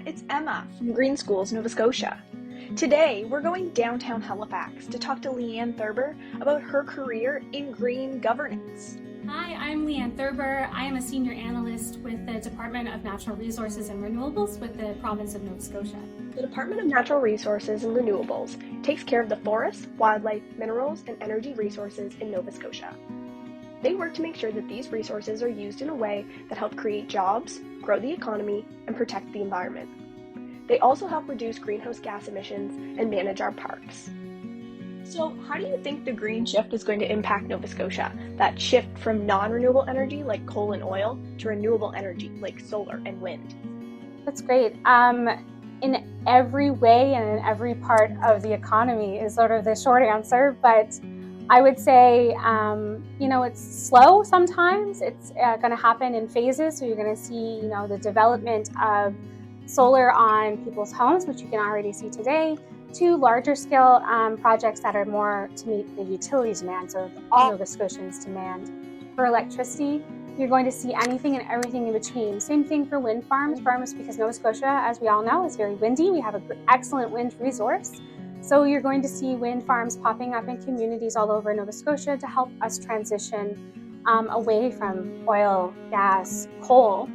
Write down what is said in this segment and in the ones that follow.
everyone, it's Emma from Green Schools, Nova Scotia. Today, we're going downtown Halifax to talk to Leigh-Anne Thurber about her career in green governance. Hi, I'm Leigh-Anne Thurber. I am a senior analyst with the Department of Natural Resources and Renewables with the province of Nova Scotia. The Department of Natural Resources and Renewables takes care of the forests, wildlife, minerals, and energy resources in Nova Scotia. They work to make sure that these resources are used in a way that help create jobs, grow the economy, and protect the environment. They also help reduce greenhouse gas emissions and manage our parks. So, how do you think the green shift is going to impact Nova Scotia? That shift from non-renewable energy like coal and oil to renewable energy like solar and wind? That's great. In every way and in every part of the economy is sort of the short answer, but I would say, it's slow sometimes. It's going to happen in phases. So you're going to see, the development of solar on people's homes, which you can already see today, to larger scale projects that are more to meet the utility demands of all Nova Scotians' demand. For electricity, you're going to see anything and everything in between. Same thing for wind farms. Because Nova Scotia, as we all know, is very windy. We have an excellent wind resource. So you're going to see wind farms popping up in communities all over Nova Scotia to help us transition away from oil, gas, coal.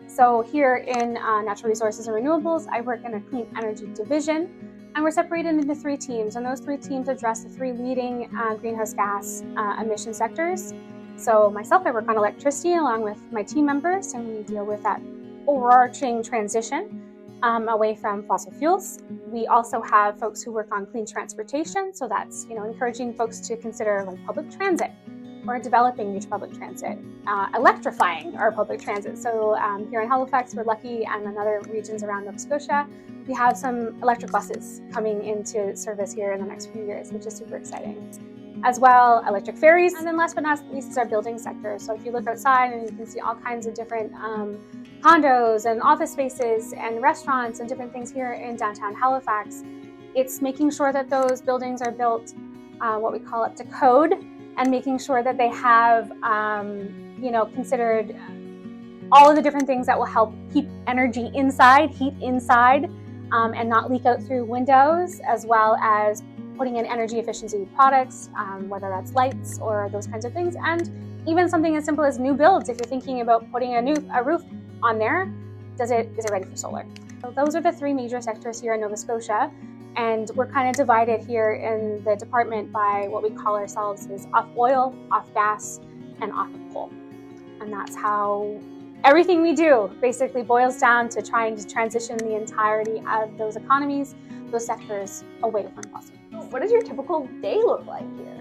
So here in Natural Resources and Renewables, I work in a clean energy division, and we're separated into 3 teams. And those 3 teams address the 3 leading greenhouse gas emission sectors. So myself, I work on electricity along with my team members, and we deal with that overarching transition away from fossil fuels. We also have folks who work on clean transportation. So that's, encouraging folks to consider like public transit or developing new public transit, electrifying our public transit. So here in Halifax, we're lucky, and in other regions around Nova Scotia, we have some electric buses coming into service here in the next few years, which is super exciting. As well, electric ferries. And then last but not least is our building sector. So if you look outside and you can see all kinds of different condos and office spaces and restaurants and different things here in downtown Halifax, it's making sure that those buildings are built what we call up to code, and making sure that they have, considered all of the different things that will help keep energy inside, heat inside, and not leak out through windows, as well as putting in energy efficiency products, whether that's lights or those kinds of things. And even something as simple as new builds. If you're thinking about putting a roof on there, is it ready for solar? So those are the 3 major sectors here in Nova Scotia. And we're kind of divided here in the department by what we call ourselves is off oil, off gas, and off coal. And that's how everything we do basically boils down to trying to transition the entirety of those economies, those sectors, away from fossil fuels. What does your typical day look like here?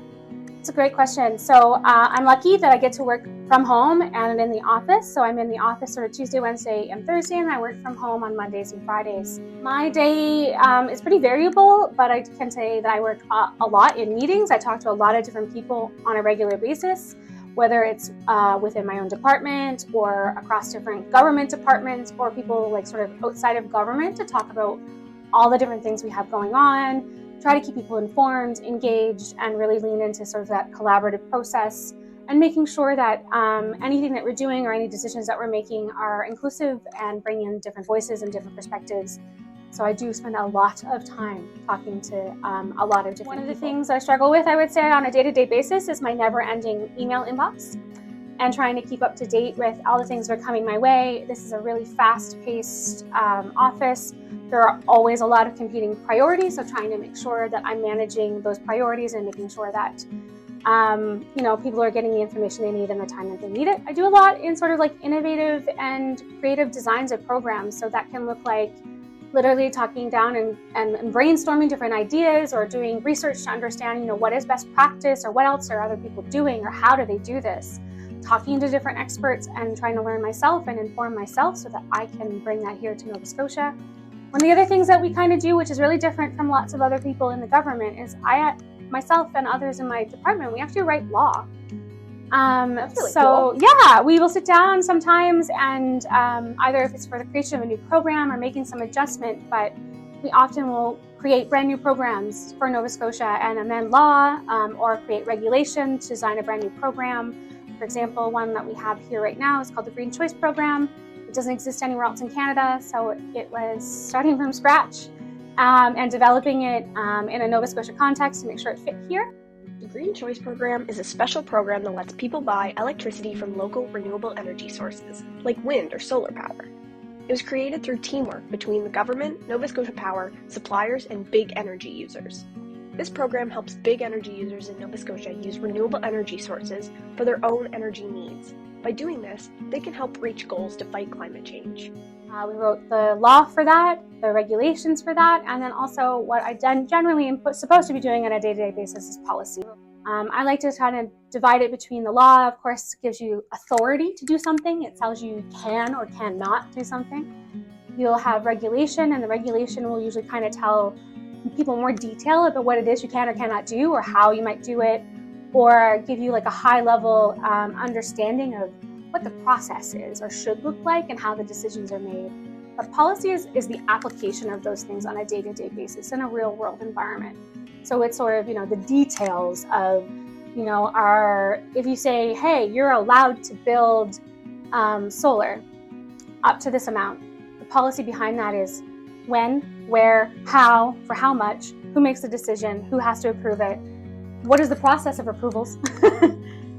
It's a great question. So I'm lucky that I get to work from home and in the office. So I'm in the office sort of Tuesday, Wednesday, and Thursday, and I work from home on Mondays and Fridays. My day is pretty variable, but I can say that I work a lot in meetings. I talk to a lot of different people on a regular basis, whether it's within my own department or across different government departments, or people like sort of outside of government to talk about all the different things we have going on. Try to keep people informed, engaged, and really lean into sort of that collaborative process, and making sure that anything that we're doing or any decisions that we're making are inclusive and bring in different voices and different perspectives. So I do spend a lot of time talking to a lot of different people. One of the things I struggle with, I would say, on a day-to-day basis is my never-ending email inbox and trying to keep up to date with all the things that are coming my way. This is a really fast-paced office. There are always a lot of competing priorities, so trying to make sure that I'm managing those priorities and making sure that people are getting the information they need in the time that they need it. I do a lot in sort of like innovative and creative designs of programs, so that can look like literally talking down and brainstorming different ideas, or doing research to understand, what is best practice, or what else are other people doing, or how do they do this. Talking to different experts and trying to learn myself and inform myself so that I can bring that here to Nova Scotia. One of the other things that we kind of do, which is really different from lots of other people in the government, is myself and others in my department, we actually write law. That's really cool. Yeah, we will sit down sometimes and either if it's for the creation of a new program or making some adjustment, but we often will create brand new programs for Nova Scotia and amend law or create regulation to design a brand new program. For example, one that we have here right now is called the Green Choice Program. It doesn't exist anywhere else in Canada, so it was starting from scratch and developing it in a Nova Scotia context to make sure it fit here. The Green Choice Program is a special program that lets people buy electricity from local renewable energy sources, like wind or solar power. It was created through teamwork between the government, Nova Scotia Power, suppliers, and big energy users. This program helps big energy users in Nova Scotia use renewable energy sources for their own energy needs. By doing this, they can help reach goals to fight climate change. We wrote the law for that, the regulations for that, and then also what I generally am supposed to be doing on a day-to-day basis is policy. I like to kind of divide it between the law, of course, gives you authority to do something. It tells you can or cannot do something. You'll have regulation, and the regulation will usually kind of tell people more detail about what it is you can or cannot do, or how you might do it, or give you like a high-level understanding of what the process is or should look like and how the decisions are made. But policy is the application of those things on a day-to-day basis in a real-world environment. So it's sort of, the details of, if you say, hey, you're allowed to build solar up to this amount. The policy behind that is when, where, how, for how much, who makes the decision, who has to approve it, what is the process of approvals,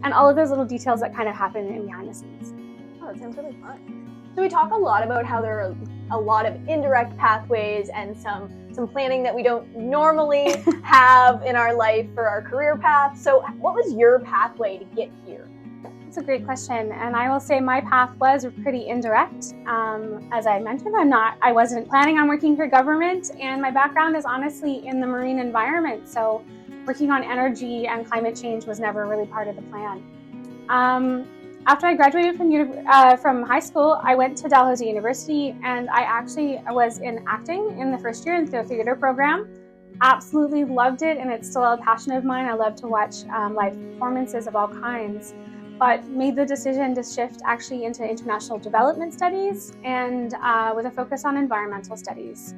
and all of those little details that kind of happen in behind the scenes. Oh, that sounds really fun. So we talk a lot about how there are a lot of indirect pathways and some planning that we don't normally have in our life for our career path. So what was your pathway to get here? That's a great question, and I will say my path was pretty indirect. As I mentioned, I wasn't planning on working for government, and my background is honestly in the marine environment. So working on energy and climate change was never really part of the plan. After I graduated from high school, I went to Dalhousie University, and I actually was in acting in the first year in the theater program. Absolutely loved it, and it's still a passion of mine. I love to watch live performances of all kinds, but made the decision to shift actually into international development studies and with a focus on environmental studies.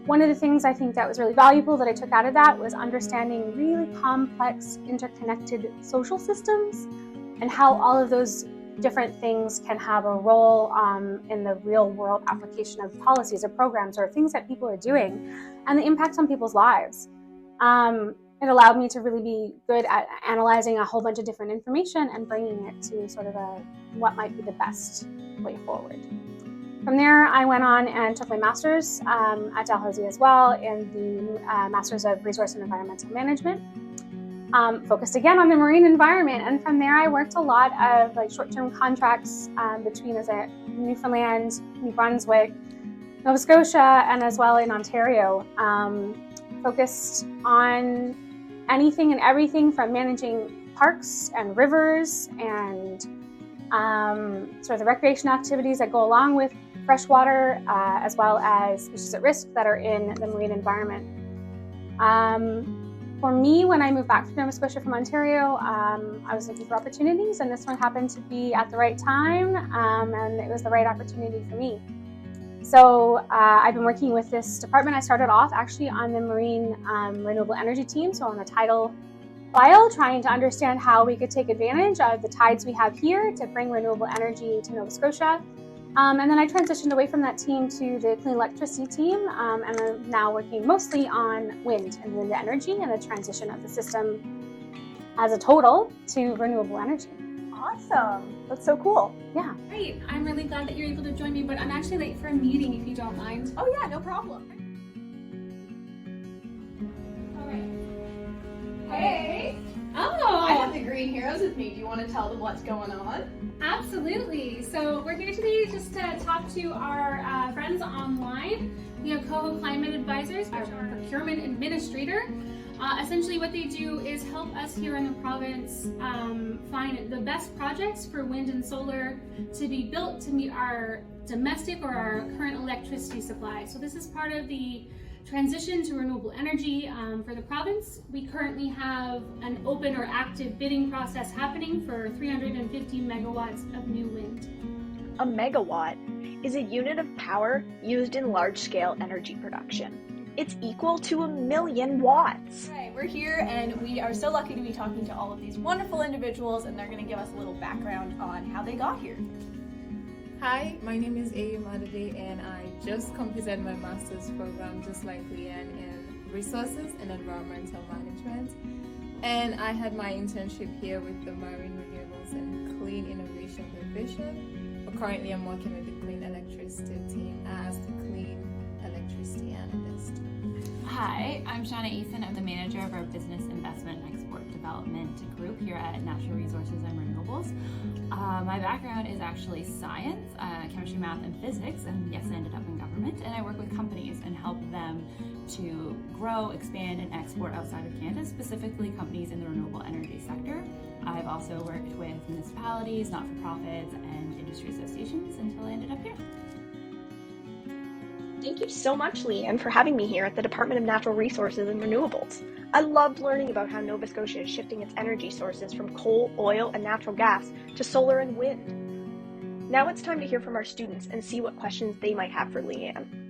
One of the things I think that was really valuable that I took out of that was understanding really complex, interconnected social systems and how all of those different things can have a role in the real world application of policies or programs or things that people are doing and the impact on people's lives. It allowed me to really be good at analyzing a whole bunch of different information and bringing it to sort of what might be the best way forward. From there, I went on and took my master's at Dalhousie as well in the Master's of Resource and Environmental Management. Focused again on the marine environment, and from there I worked a lot of short-term contracts between Newfoundland, New Brunswick, Nova Scotia, and as well in Ontario. Focused on anything and everything from managing parks and rivers and sort of the recreation activities that go along with freshwater, as well as species at risk that are in the marine environment. For me, when I moved back to Nova Scotia from Ontario, I was looking for opportunities, and this one happened to be at the right time, and it was the right opportunity for me. So I've been working with this department. I started off actually on the marine renewable energy team, so on the tidal file, trying to understand how we could take advantage of the tides we have here to bring renewable energy to Nova Scotia. And then I transitioned away from that team to the clean electricity team, and I'm now working mostly on wind and wind energy and the transition of the system as a total to renewable energy. Awesome. That's so cool. Yeah. Great. I'm really glad that you're able to join me, but I'm actually late for a meeting if you don't mind. Oh yeah, no problem. All right. Hey. Oh. I have the Green Heroes with me. Do you want to tell them what's going on? Absolutely. So we're here today just to talk to our friends online. We have Coho Climate Advisors, which are procurement administrator. Essentially what they do is help us here in the province find the best projects for wind and solar to be built to meet our domestic or our current electricity supply. So this is part of the transition to renewable energy for the province. We currently have an open or active bidding process happening for 350 megawatts of new wind. A megawatt is a unit of power used in large-scale energy production. It's equal to 1,000,000 watts. Right, we're here and we are so lucky to be talking to all of these wonderful individuals, and they're going to give us a little background on how they got here. Hi, my name is Ayu Madade and I just completed my master's program just like Leigh-Anne in Resources and Environmental Management. And I had my internship here with the Marine Renewables and Clean Innovation Division. But currently I'm working with the Clean Electricity team as the Clean Electricity Analyst. Hi, I'm Shauna Eason. I'm the manager of our Business Investment and Export Development group here at Natural Resources and Renewables. My background is actually science, chemistry, math, and physics, and yes, I ended up in government. And I work with companies and help them to grow, expand, and export outside of Canada, specifically companies in the renewable energy sector. I've also worked with municipalities, not-for-profits, and industry associations until I ended up here. Thank you so much, Leigh-Anne, for having me here at the Department of Natural Resources and Renewables. I loved learning about how Nova Scotia is shifting its energy sources from coal, oil, and natural gas to solar and wind. Now it's time to hear from our students and see what questions they might have for Leigh-Anne.